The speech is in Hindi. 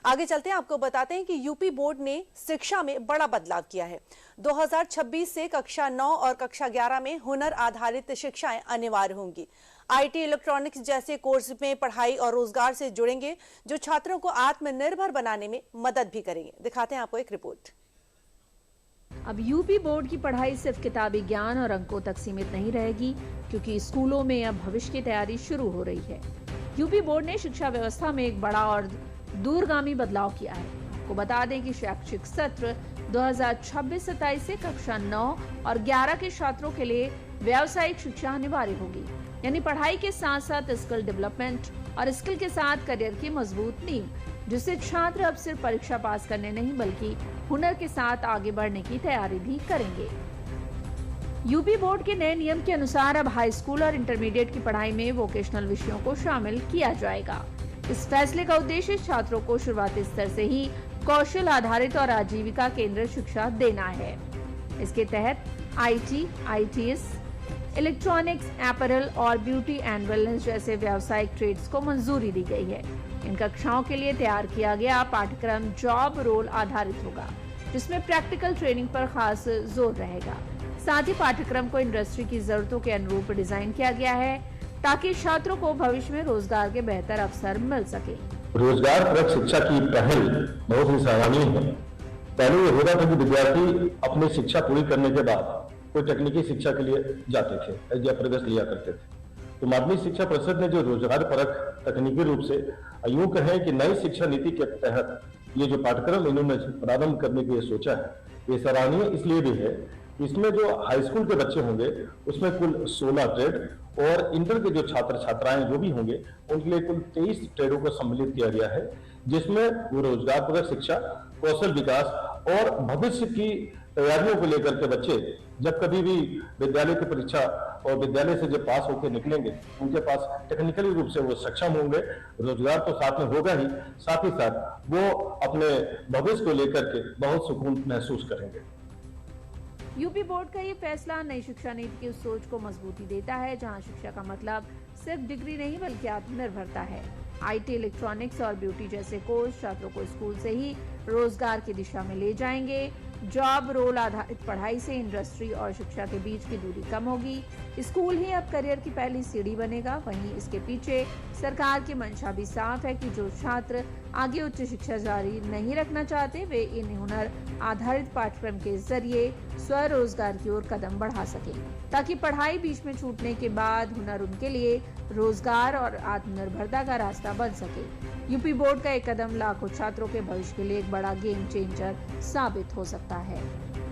आगे चलते हैं, आपको बताते हैं कि यूपी बोर्ड ने शिक्षा में बड़ा बदलाव किया है। 2026 से कक्षा 9 और कक्षा 11 में हुनर आधारित शिक्षाएं अनिवार्य होंगी। आईटी, इलेक्ट्रॉनिक्स जैसे कोर्स में पढ़ाई और रोजगार से जुड़ेंगे, जो छात्रों को आत्मनिर्भर बनाने में मदद भी करेंगे। दिखाते हैं आपको एक रिपोर्ट। अब यूपी बोर्ड की पढ़ाई सिर्फ किताबी ज्ञान और अंकों तक सीमित नहीं रहेगी, क्योंकि स्कूलों में अब भविष्य की तैयारी शुरू हो रही है। यूपी बोर्ड ने शिक्षा व्यवस्था में एक बड़ा और दूरगामी बदलाव किया है। आपको बता दें कि शैक्षिक सत्र 2026-27 से कक्षा 9 और 11 के छात्रों के लिए व्यावसायिक शिक्षा अनिवार्य होगी, यानी पढ़ाई के साथ साथ स्किल डेवलपमेंट और स्किल के साथ करियर की मजबूत नींव, जिससे छात्र अब सिर्फ परीक्षा पास करने नहीं बल्कि हुनर के साथ आगे बढ़ने की तैयारी भी करेंगे। यूपी बोर्ड के नए नियम के अनुसार अब हाई स्कूल और इंटरमीडिएट की पढ़ाई में वोकेशनल विषयों को शामिल किया जाएगा। इस फैसले का उद्देश्य छात्रों को शुरुआती स्तर से ही कौशल आधारित और आजीविका केंद्रित शिक्षा देना है। इसके तहत आईटी, आईटीएस, इलेक्ट्रॉनिक्स, अपैरल और ब्यूटी एंड वेलनेस जैसे व्यावसायिक ट्रेड्स को मंजूरी दी गई है। इन कक्षाओं के लिए तैयार किया गया पाठ्यक्रम जॉब रोल आधारित होगा, जिसमें प्रैक्टिकल ट्रेनिंग पर खास जोर रहेगा। साथ ही पाठ्यक्रम को इंडस्ट्री की जरूरतों के अनुरूप डिजाइन किया गया है, ताकि छात्रों को भविष्य में रोजगार के बेहतर अवसर मिल सके। रोजगार परक शिक्षा की पहल बहुत ही सराहनीय है। पहले ये होता था कि विद्यार्थी अपनी शिक्षा पूरी करने के बाद कोई तकनीकी शिक्षा के लिए जाते थे या प्रवेश लिया करते थे। तो माध्यमिक शिक्षा परिषद ने जो रोजगार परक तकनीकी रूप से यूं कहें कि नई शिक्षा नीति के तहत ये जो पाठ्यक्रम इन्होंने प्रारंभ करने के लिए सोचा है, ये सराहनीय इसलिए भी है कि इसमें जो हाई स्कूल के बच्चे होंगे उसमें कुल 16 ट्रेड और इंटर के जो छात्र छात्राएं जो भी होंगे उनके लिए कुल 23 ट्रेडों को सम्मिलित किया गया है, जिसमें वो रोजगार परक शिक्षा, कौशल विकास और भविष्य की तैयारियों को लेकर के बच्चे जब कभी भी विद्यालय की परीक्षा और विद्यालय से जब पास होकर निकलेंगे, उनके पास टेक्निकली रूप से वो सक्षम होंगे। रोजगार तो साथ में होगा ही, साथ वो अपने भविष्य को लेकर के बहुत सुकून महसूस करेंगे। यूपी बोर्ड का ये फैसला नई शिक्षा नीति की उस सोच को मजबूती देता है, जहां शिक्षा का मतलब सिर्फ डिग्री नहीं बल्कि आत्मनिर्भरता है। आईटी, इलेक्ट्रॉनिक्स और ब्यूटी जैसे कोर्स छात्रों को स्कूल से ही रोजगार की दिशा में ले जाएंगे। जॉब रोल आधारित पढ़ाई से इंडस्ट्री और शिक्षा के बीच की दूरी कम होगी। स्कूल ही अब करियर की पहली सीढ़ी बनेगा। वहीं इसके पीछे सरकार की मंशा भी साफ है कि जो छात्र आगे उच्च शिक्षा जारी नहीं रखना चाहते, वे इन हुनर आधारित पाठ्यक्रम के जरिए स्वरोजगार की ओर कदम बढ़ा सके, ताकि पढ़ाई बीच में छूटने के बाद हुनर उनके लिए रोजगार और आत्मनिर्भरता का रास्ता बन सके। यूपी बोर्ड का एक कदम लाखों छात्रों के भविष्य के लिए एक बड़ा गेम चेंजर साबित हो सकता है।